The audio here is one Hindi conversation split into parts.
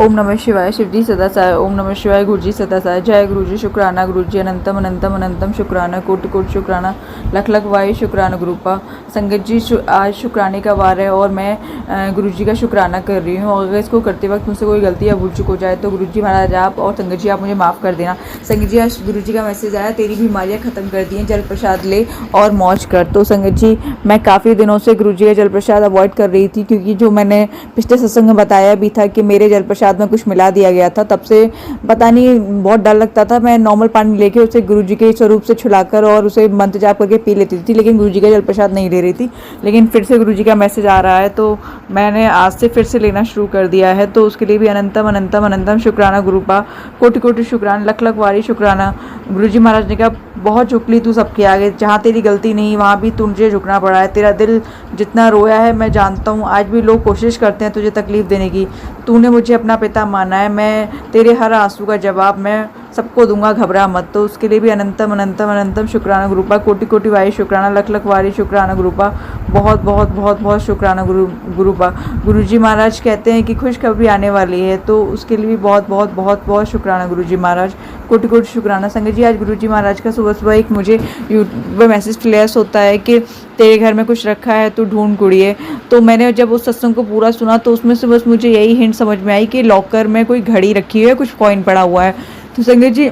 ओम नमः शिवाय। शिवजी सदा साय। ओम नमः शिवाय। गुरुजी सदा साय। जय गुरुजी। शुक्राना गुरुजी। अनंतम अनंतम अनंतम शुक्राना। कोटि कोटि शुक्राना। लख लख वाय शुक्राना गुरुपा। संगत जी आज शुक्राने का वार है और मैं गुरुजी का शुक्राना कर रही हूँ। और अगर इसको करते वक्त मुझसे कोई गलती या भूल चूक हो जाए तो गुरुजी महाराज आप और संगत जी आप मुझे माफ़ कर देना। संगत जी आज गुरुजी का मैसेज आया, तेरी बीमारियाँ ख़त्म कर दी हैं, जल प्रसाद ले और मौज कर। तो संगत जी मैं काफ़ी दिनों से गुरुजी का जल प्रसाद अवॉइड कर रही थी, क्योंकि जो मैंने पिछले सत्संग में बताया भी था कि मेरे जल प्रसाद में कुछ मिला दिया गया था। तब से पता नहीं बहुत डर लगता था। मैं नॉर्मल पानी लेके उसे गुरुजी के स्वरूप से छुलाकर और उसे मंत्र जाप करके पी लेती थी, लेकिन गुरुजी का जल प्रसाद नहीं ले रही थी। लेकिन फिर से गुरुजी का मैसेज आ रहा है तो मैंने आज से फिर से लेना शुरू कर दिया है। तो उसके लिए भी अनंतम अनंतम अनंतम शुक्राना गुरुपा। कोटि कोटि शुक्राना। लख लख वारी शुक्राना। गुरुजी महाराज ने कहा बहुत झुक ली तू सबके आगे, जहाँ तेरी गलती नहीं वहाँ भी तुझे झुकना पड़ा है। तेरा दिल जितना रोया है मैं जानता हूँ। आज भी लोग कोशिश करते हैं तुझे तकलीफ़ देने की। तूने मुझे अपना पिता माना है। मैं तेरे हर आंसू का जवाब मैं सबको दूंगा, घबरा मत। तो उसके लिए भी अनंतम अनंतम अनंतम शुक्राना गुरुपा। कोटि कोटि वारी शुक्राना। लख लख वारी शुक्राना गुरुपा। बहुत बहुत बहुत बहुत शुक्राना गुरुपा। गुरुजी महाराज कहते हैं कि खुशखबरी आने वाली है, तो उसके लिए भी बहुत बहुत बहुत बहुत शुक्राना गुरुजी महाराज। कोटि कोटि शुक्राना। संगत जी आज गुरुजी महाराज का सुबह सुबह एक मुझे यूट्यूब पर मैसेज फ्लैश होता है कि तेरे घर में कुछ रखा है तो ढूंढ कुड़िए। तो मैंने जब उस सत्संग को पूरा सुना तो उसमें से बस मुझे यही हिंट समझ में आई कि लॉकर में कोई घड़ी रखी हुई है, कुछ कॉइन पड़ा हुआ है। तो संगत जी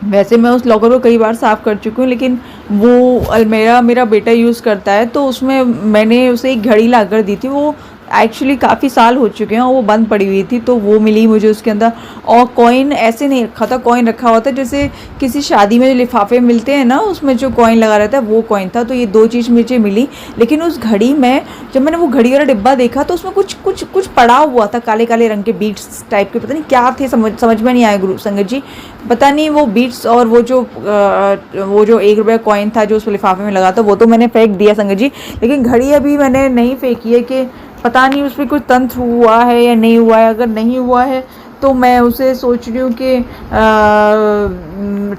वैसे मैं उस लॉकर को कई बार साफ़ कर चुकी हूँ, लेकिन वो अलमेरा मेरा बेटा यूज़ करता है, तो उसमें मैंने उसे एक घड़ी ला कर दी थी। वो एक्चुअली काफ़ी साल हो चुके हैं और वो बंद पड़ी हुई थी, तो वो मिली मुझे उसके अंदर। और कॉइन ऐसे नहीं रखा था, कॉइन रखा हुआ था जैसे किसी शादी में जो लिफाफे मिलते हैं ना, उसमें जो कॉइन लगा रहता है वो कॉइन था। तो ये दो चीज़ मुझे मिली। लेकिन उस घड़ी में जब मैंने वो घड़ी वाला डिब्बा देखा तो उसमें कुछ कुछ कुछ पड़ा हुआ था, काले काले रंग के बीट्स टाइप के, पता नहीं क्या थे, समझ में नहीं आया गुरु संगत जी। पता नहीं वो बीट्स और वो जो ₹1 कॉइन था जो उस लिफाफे में लगा था वो तो मैंने फेंक दिया संगत जी। लेकिन घड़ी अभी मैंने नहीं फेंकी है कि पता नहीं उस पर कुछ तंत्र हुआ है या नहीं हुआ है। अगर नहीं हुआ है तो मैं उसे सोच रही हूँ कि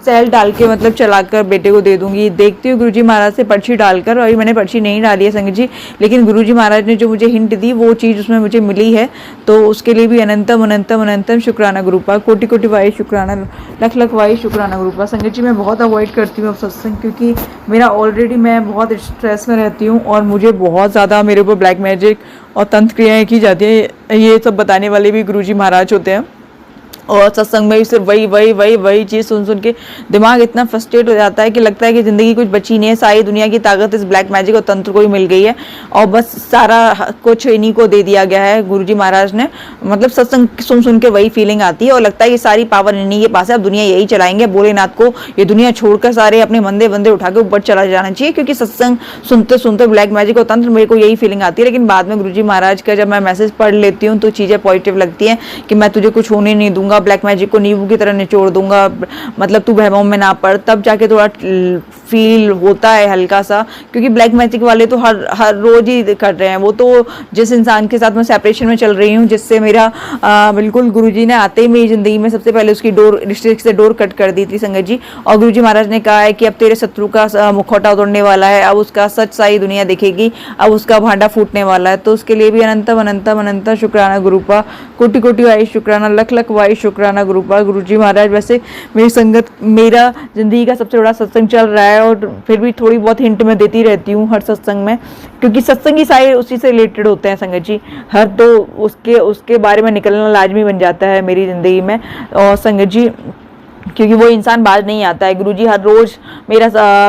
सेल डाल के मतलब चलाकर बेटे को दे दूँगी। देखती हूँ गुरुजी महाराज से पर्ची डालकर, और मैंने पर्ची नहीं डाली है संगत जी, लेकिन गुरुजी महाराज ने जो मुझे हिंट दी वो चीज़ उसमें मुझे मिली है। तो उसके लिए भी अनंतम अनंतम अनंतम शुक्राना गुरुपा। कोटि कोटि वाई शुक्राना। लख लख वाई शुक्राना गुरुपा। संगत जी मैं बहुत अवॉइड करती हूँ अब सत्संग, क्योंकि मेरा ऑलरेडी मैं बहुत स्ट्रेस में रहती हूँ और मुझे बहुत ज़्यादा मेरे ऊपर ब्लैक मैजिक और तंत्र क्रियाएँ की जाती हैं। ये सब बताने वाले भी गुरुजी महाराज होते हैं। और सत्संग में भी सिर्फ वही चीज़ सुन सुन के दिमाग इतना फ्रस्ट्रेट हो जाता है कि लगता है कि ज़िंदगी कुछ बची नहीं है। सारी दुनिया की ताकत इस ब्लैक मैजिक और तंत्र को ही मिल गई है और बस सारा कुछ इन्हीं को दे दिया गया है गुरुजी महाराज ने। मतलब सत्संग सुन सुन के वही फीलिंग आती है और लगता है कि सारी पावर इन्हीं के पास है, अब दुनिया यही चलाएंगे। भोलेनाथ को ये दुनिया छोड़कर सारे अपने मंदे बंदे उठा के ऊपर चला जाना चाहिए, क्योंकि सत्संग सुनते सुनते ब्लैक मैजिक और तंत्र मेरे को यही फीलिंग आती है। लेकिन बाद में गुरुजी महाराज का जब मैं मैसेज पढ़ लेती हूँ तो चीज़ें पॉजिटिव लगती हैं कि मैं तुझे कुछ होने नहीं दूंगा, ब्लैक मैजिक को नींबू की तरह निचोड़ दूंगा, मतलब तू भयभव में ना पड़। तब जाके थोड़ा फील होता है हल्का सा, क्योंकि ब्लैक मैजिक वाले तो हर रोज ही कर रहे हैं। वो तो जिस इंसान के साथ मैं सेपरेशन में चल रही हूँ, जिससे मेरा बिल्कुल गुरुजी ने आते ही मेरी जिंदगी में सबसे पहले उसकी रिश्ते से डोर कट कर दी थी संगत जी। और गुरुजी महाराज ने कहा है कि अब तेरे शत्रु का मुखौटा उतरने वाला है, अब उसका सच सारी दुनिया देखेगी, अब उसका भांडा फूटने वाला है। तो उसके लिए भी अनंतम अनंतम अनंतम शुक्राना गुरुपा। कोटि कोटि वाई शुक्राना। लख लख वाई शुक्राना गुरुपा। गुरुजी महाराज वैसे मेरी संगत, मेरा जिंदगी का सबसे बड़ा सत्संग चल रहा है और फिर भी थोड़ी बहुत हिंट मैं देती रहती हूँ हर सत्संग में, क्योंकि सत्संग ही सारे उसी से रिलेटेड होते हैं संगत जी। हर तो उसके बारे में निकलना लाजमी बन जाता है मेरी ज़िंदगी में। और संगत जी क्योंकि वो इंसान बाज नहीं आता है। गुरुजी हर रोज़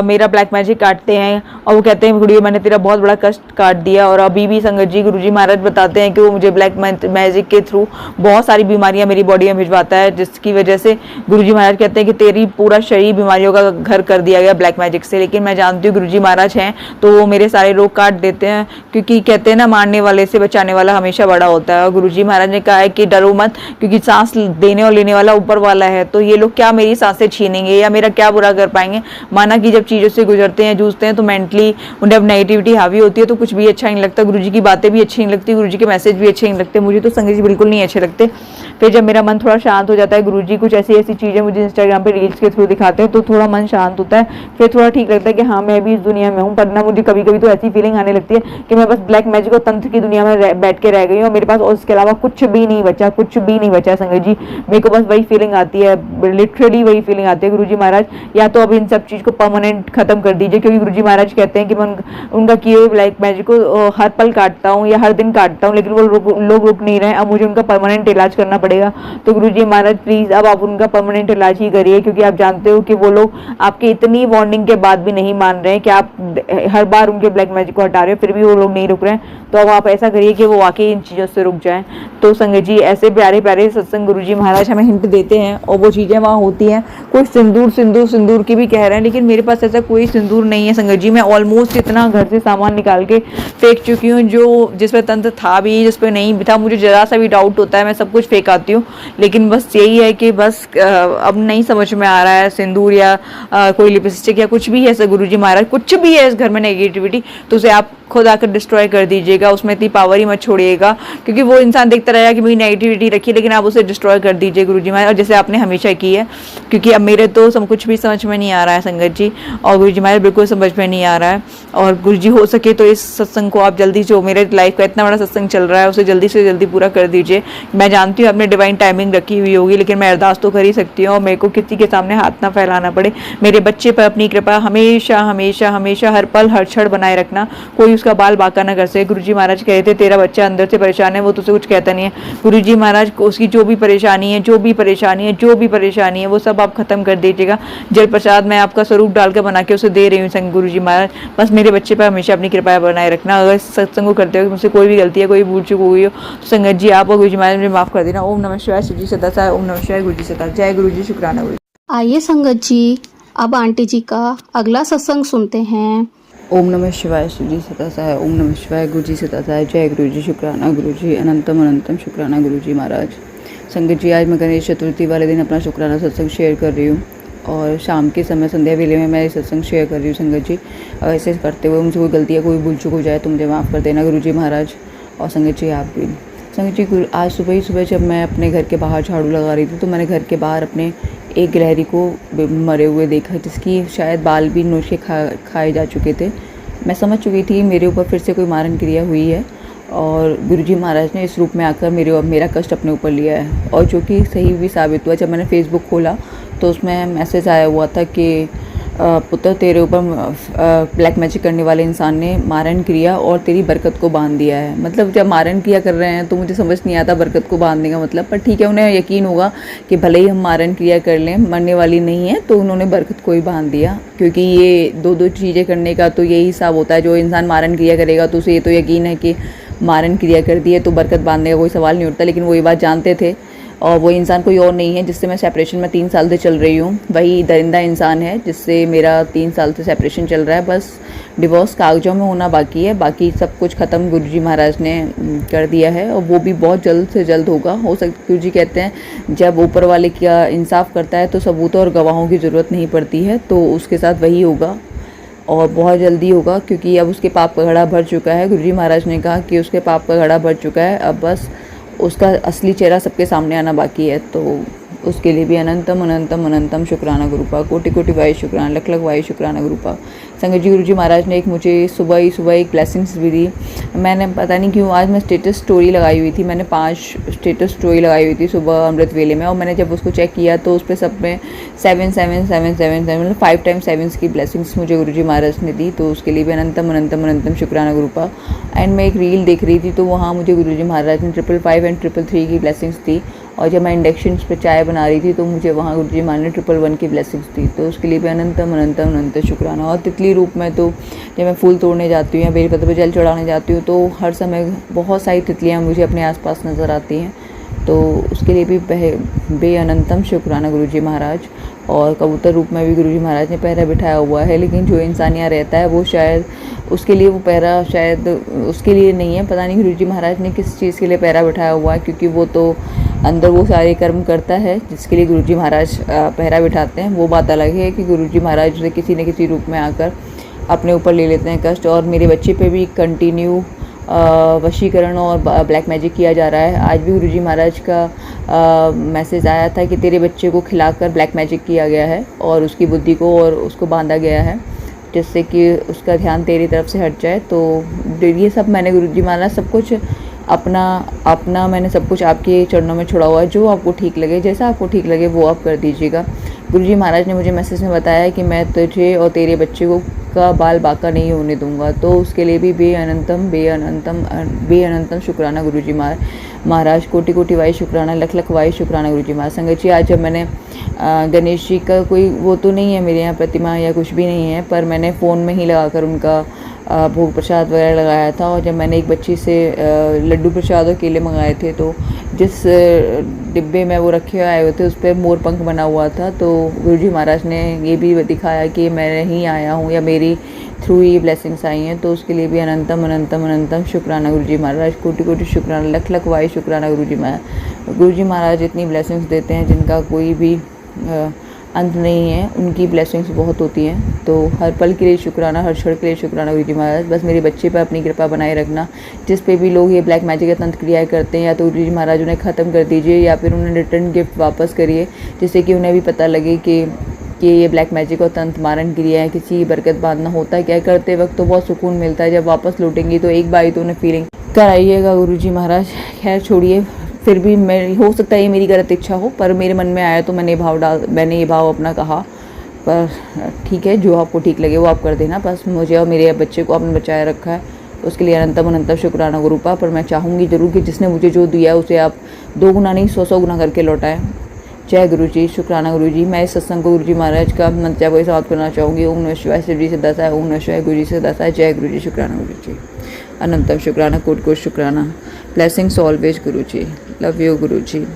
मेरा ब्लैक मैजिक काटते हैं और वो कहते हैं गुरुजी मैंने तेरा बहुत बड़ा कष्ट काट दिया। और अभी भी संगत जी गुरुजी महाराज बताते हैं कि वो मुझे ब्लैक मैजिक के थ्रू बहुत सारी बीमारियां मेरी बॉडी में भिजवाता है, जिसकी वजह से गुरुजी महाराज कहते हैं कि तेरी पूरा शरीर बीमारियों का घर कर दिया गया ब्लैक मैजिक से। लेकिन मैं जानती हूँ गुरुजी महाराज हैं तो वो मेरे सारे रोग काट देते हैं, क्योंकि कहते हैं ना मारने वाले से बचाने वाला हमेशा बड़ा होता है। और गुरुजी महाराज ने कहा है कि डरो मत, क्योंकि सांस देने और लेने वाला ऊपर वाला है। तो ये लोग क्या मेरी सांसें छीनेंगे या मेरा क्या बुरा कर पाएंगे। माना कि जब चीज़ों से गुजरते हैं जूझते हैं तो मेंटली उन्हें अब नेगेटिविटी हावी होती है तो कुछ भी अच्छा नहीं लगता। गुरुजी की बातें भी अच्छी नहीं लगती, गुरुजी के मैसेज भी अच्छे नहीं लगते, मुझे तो संगत जी बिल्कुल नहीं अच्छे लगते। फिर जब मेरा मन थोड़ा शांत हो जाता है, गुरुजी कुछ ऐसी ऐसी चीज़ें मुझे इंस्टाग्राम पे रील्स के थ्रू दिखाते हैं, तो थोड़ा मन शांत होता है, फिर थोड़ा ठीक लगता है कि हाँ मैं भी इस दुनिया में हूँ। पर ना मुझे कभी कभी तो ऐसी फीलिंग आने लगती है कि मैं बस ब्लैक मैजिक और तंत्र की दुनिया में बैठ के रह गई हूँ, मेरे पास और इसके अलावा कुछ भी नहीं बचा, कुछ भी नहीं बचा संगत जी। मेरे को बस वही फीलिंग आती है, लिटरली वही फीलिंग आती है। गुरुजी महाराज या तो अब इन सब चीज़ को परमानेंट खत्म कर दीजिए, क्योंकि गुरुजी महाराज कहते हैं कि मैं उनका किए हुए ब्लैक मैजिक को हर पल काटता हूँ या हर दिन काटता हूँ, लेकिन वो लोग रुक नहीं रहे। अब मुझे उनका परमानेंट इलाज करना पड़ेगा। तो गुरुजी महाराज प्लीज़ अब आप उनका परमानेंट इलाज ही करिए, क्योंकि आप जानते हो कि वो लोग आपके इतनी वार्निंग के बाद भी नहीं मान रहे हैं कि आप हर बार उनके ब्लैक मैजिक को हटा रहे हो, फिर भी वो लोग नहीं रुक रहे हैं। तो अब आप ऐसा करिए कि वो वाकई इन चीज़ों से रुक जाएं। तो संगत जी ऐसे प्यारे प्यारे सत्संग गुरुजी महाराज हमें हिंट देते हैं और वो चीज़ें वहाँ होती हैं। कुछ सिंदूर सिंदूर सिंदूर की भी कह रहे हैं, लेकिन मेरे पास ऐसा कोई सिंदूर नहीं है संगत जी। मैं ऑलमोस्ट इतना घर से सामान निकाल के फेंक चुकी हूँ, जो जिस पर तंत्र था भी, जिस पर नहीं भी था, मुझे ज़रा सा भी डाउट होता है मैं सब कुछ फेंक आती हूँ। लेकिन बस यही है कि बस अब नहीं समझ में आ रहा है सिंदूर या कोई लिपस्टिक या कुछ भी है गुरुजी महाराज, कुछ भी है इस घर में नेगेटिविटी, तो उसे आप खुद आकर डिस्ट्रॉय कर दीजिएगा, उसमें इतनी पावर ही मत छोड़िएगा, क्योंकि वो इंसान देखता रहेगा कि मेरी नेगेटिविटी रखी, लेकिन आप उसे डिस्ट्रॉय कर दीजिए गुरुजी महाराज, और जैसे आपने हमेशा की है। क्योंकि अब मेरे तो सब कुछ भी समझ में नहीं आ रहा है संगत जी, और गुरुजी महाराज बिल्कुल समझ में नहीं आ रहा है। और गुरुजी हो सके तो इस सत्संग को आप जल्दी, जो मेरे लाइफ का इतना बड़ा सत्संग चल रहा है, उसे जल्दी से जल्दी पूरा कर दीजिए। मैं जानती हूँ आपने डिवाइन टाइमिंग रखी हुई होगी, लेकिन मैं अरदास तो कर ही सकती हूँ, और मेरे को किसी के सामने हाथ ना फैलाना पड़े। मेरे बच्चे पर अपनी कृपा हमेशा हमेशा हमेशा हर पल हर क्षण बनाए रखना, कोई उसका बाल बाका ना कर सके। गुरुजी महाराज कह रहे थे तेरा बच्चा अंदर से परेशान है, वो तुझसे कुछ कहता नहीं है। गुरुजी महाराज को उसकी जो भी परेशानी है, जो भी परेशानी है, जो भी परेशानी है, वो सब आप खत्म कर दीजिएगा। जल प्रसाद मैं आपका स्वरूप डालकर बना के उसे दे रही हूँ संग गुरुजी महाराज। बस मेरे बच्चे पर हमेशा अपनी कृपा बनाए रखना। अगर सत्संग को करते हो मुझसे कोई भी गलती है, कोई भूल चूक हुई हो, तो संगत जी आप और गुरुजी महाराज मुझे माफ कर देना। ओम नमः शिवाय, शिव जी सदा साय। ओम नमः शिवाय, गुरुजी सदा। जय गुरुजी, शुक्राना गुरु। आइए संगत जी अब आंटी जी का अगला सत्संग सुनते हैं। ओम नमः शिवाय, शिव जी सदा सहाय। ओम नमः शिवाय, गुरु जी सदा सहाय। जय गुरु जी, शुक्राना गुरु जी। अनंतम अनंतम शुक्राना गुरु जी महाराज। संगत जी आज मैं गणेश चतुर्थी वाले दिन अपना शुक्राना सत्संग शेयर कर रही हूँ, और शाम के समय संध्या वेले में मैं सत्संग शेयर कर रही हूँ संगत जी। ऐसे करते हुए मुझे कोई गलती या कोई भूल चूक हो जाए तो मुझे माफ़ कर देना गुरु जी महाराज, और संगत जी आप भी। संगत जी आज सुबह ही सुबह जब मैं अपने घर के बाहर झाड़ू लगा रही थी, तो मैंने घर के बाहर अपने एक गिलहरी को मरे हुए देखा, जिसकी शायद बाल भी नोच के खाए जा चुके थे। मैं समझ चुकी थी मेरे ऊपर फिर से कोई मारण क्रिया हुई है, और गुरुजी महाराज ने इस रूप में आकर मेरा कष्ट अपने ऊपर लिया है, और जो कि सही भी साबित हुआ। जब मैंने फेसबुक खोला तो उसमें मैसेज आया हुआ था कि पुत्र तेरे ऊपर ब्लैक मैजिक करने वाले इंसान ने मारण क्रिया और तेरी बरकत को बांध दिया है। मतलब जब मारण क्रिया कर रहे हैं तो मुझे समझ नहीं आता बरकत को बांधने का मतलब, पर ठीक है, उन्हें यकीन होगा कि भले ही हम मारण क्रिया कर लें, मरने वाली नहीं है, तो उन्होंने बरकत को ही बांध दिया। क्योंकि ये दो चीज़ें करने का तो यही हिसाब होता है। जो इंसान मारण क्रिया करेगा तो उसे ये तो यकीन है कि मारण क्रिया कर दी है तो बरकत बांधने का कोई सवाल नहीं उठता। लेकिन वो ये बात जानते थे, और वो इंसान कोई और नहीं है जिससे मैं सेपरेशन में 3 साल से चल रही हूँ। वही दरिंदा इंसान है जिससे मेरा 3 साल से सेपरेशन चल रहा है। बस डिवोर्स कागजों में होना बाकी है, बाकी सब कुछ ख़त्म गुरुजी महाराज ने कर दिया है, और वो भी बहुत जल्द से जल्द होगा। हो सकता, गुरुजी कहते हैं जब ऊपर वाले का इंसाफ करता है तो सबूतों और गवाहों की ज़रूरत नहीं पड़ती है, तो उसके साथ वही होगा और बहुत जल्दी होगा, क्योंकि अब उसके पाप का घड़ा भर चुका है। गुरुजी महाराज ने कहा कि उसके पाप का घड़ा भर चुका है, अब बस उसका असली चेहरा सबके सामने आना बाकी है। तो उसके लिए भी अनंतम अनंतम अनंतम शुक्राना गुरुपा, कोटि कोटि वायु शुक्राना, लख लख वायु शुक्राना गुरुपा। संगत जी गुरुजी महाराज ने एक मुझे सुबह एक ब्लेसिंग्स भी दी। मैंने पता नहीं क्यों आज मैं स्टेटस स्टोरी लगाई हुई थी, मैंने 5 स्टेटस स्टोरी लगाई हुई थी सुबह अमृत वेले में, और मैंने जब उसको चेक किया तो उस पर सब में 7 7 7 7 7 मतलब 5 टाइम्स 7 की ब्लेसिंग्स मुझे गुरुजी महाराज ने दी। तो उसके लिए भी अनंतम अनंतम अनंतम शुक्राना गुरुपा। एंड मैं एक रील देख रही थी तो वहाँ मुझे गुरुजी महाराज ने 555 एंड 333 की ब्लेसिंग्स दी, और जब मैं इंडक्शन पे चाय बना रही थी तो मुझे वहाँ गुरुजी महाराज ने 111 की ब्लेसिंग्स दी। तो उसके लिए भी अनंतम अनंतम अनंत शुक्राना। और तितली रूप में तो जब मैं फूल तोड़ने जाती हूँ या बेलपत्र पर जल चढ़ाने जाती हूँ तो हर समय बहुत सारी तितलियाँ मुझे अपने आसपास नज़र आती हैं, तो उसके लिए भी बे अनंतम शुक्राना गुरुजी महाराज। और कबूतर रूप में भी गुरुजी महाराज ने पहरा बिठाया हुआ है, लेकिन जो इंसान यहाँ रहता है वो शायद उसके लिए वो पहरा शायद उसके लिए नहीं है। पता नहीं गुरुजी महाराज ने किस चीज़ के लिए पहरा बिठाया हुआ है, क्योंकि वो तो अंदर वो सारे कर्म करता है जिसके लिए गुरुजी महाराज पहरा बिठाते हैं। वो बात अलग है कि गुरुजी महाराज उसे किसी न किसी रूप में आकर अपने ऊपर ले लेते हैं कष्ट। और मेरे बच्चे पे भी कंटिन्यू वशीकरण और ब्लैक मैजिक किया जा रहा है। आज भी गुरुजी महाराज का मैसेज आया था कि तेरे बच्चे को खिलाकर ब्लैक मैजिक किया गया है और उसकी बुद्धि को और उसको बांधा गया है, जिससे कि उसका ध्यान तेरी तरफ से हट जाए। तो ये सब मैंने गुरुजी महाराज सब कुछ अपना मैंने सब कुछ आपके चरणों में छोड़ा हुआ है। जो आपको ठीक लगे, जैसा आपको ठीक लगे वो आप कर दीजिएगा। गुरुजी महाराज ने मुझे मैसेज में बताया कि मैं तुझे और तेरे बच्चे को का बाल बाका नहीं होने दूंगा, तो उसके लिए भी बेअनंतम शुक्राना गुरुजी महाराज। कोटि कोटि वाई शुक्राना, लख लख वाई शुक्राना गुरुजी महाराज। संगत जी, आज जब मैंने गणेश जी का कोई वो तो नहीं है मेरे यहाँ प्रतिमा या कुछ भी नहीं है, पर मैंने फ़ोन में ही लगाकर उनका भोग प्रसाद वगैरह लगाया था। और जब मैंने एक बच्ची से लड्डू प्रसाद और केले मंगाए थे, तो जिस डिब्बे में वो रखे आए हुए थे उस पर मोर पंख बना हुआ था। तो गुरुजी महाराज ने ये भी दिखाया कि मैं ही आया हूँ या मेरी थ्रू ही ब्लेसिंग्स आई हैं, तो उसके लिए भी अनंतम शुक्राना गुरुजी महाराज। कोटि कोटि शुक्राना, लख लख वाई शुक्राना गुरुजी महाराज। गुरुजी महाराज इतनी ब्लेसिंग्स देते हैं जिनका कोई भी अंत नहीं है। उनकी ब्लेसिंग्स बहुत होती हैं, तो हर पल के लिए शुक्राना, हर क्षण के लिए शुक्राना गुरुजी महाराज। बस मेरे बच्चे पर अपनी कृपा बनाए रखना। जिस पे भी लोग ये ब्लैक मैजिक या तंत्र क्रियाएँ करते हैं, या तो गुरुजी महाराज उन्हें ख़त्म कर दीजिए या फिर उन्हें रिटर्न गिफ्ट वापस करिए, जिससे कि उन्हें भी पता लगे कि ये ब्लैक मैजिक और तंत्र मारण क्रिया है। किसी की बरकत बांधना होता है क्या, करते वक्त तो बहुत सुकून मिलता है, जब वापस लौटेंगी तो एक बारी तो उन्हें फीलिंग कराइएगा गुरुजी महाराज। खैर छोड़िए, फिर भी मैं हो सकता है ये मेरी गलत इच्छा हो, पर मेरे मन में आया तो मैंने ये भाव अपना कहा। पर ठीक है, जो आपको ठीक लगे वो आप कर देना। बस मुझे और मेरे बच्चे को आपने बचाए रखा है, उसके लिए अनंतम शुक्राना गुरुपा। पर मैं चाहूँगी जरूर कि जिसने मुझे जो दिया है उसे आप 2 गुना नहीं 100 गुना करके लौटाएं। जय गुरु जी, शुक्राना गुरु जी। मैं इस सत्संग को गुरुजी महाराज का मंत्र को समाप्त करना चाहूँगी। ओम नमः शिवाय, शिव जी से दस है। ओम नमः शिवाय, गुरु जी से दस है। जय गुरु जी, शुक्राना गुरु जी। अनंतम शुक्राना, कोट कोट शुक्राना। Blessings always Guru ji. Love you Guru ji.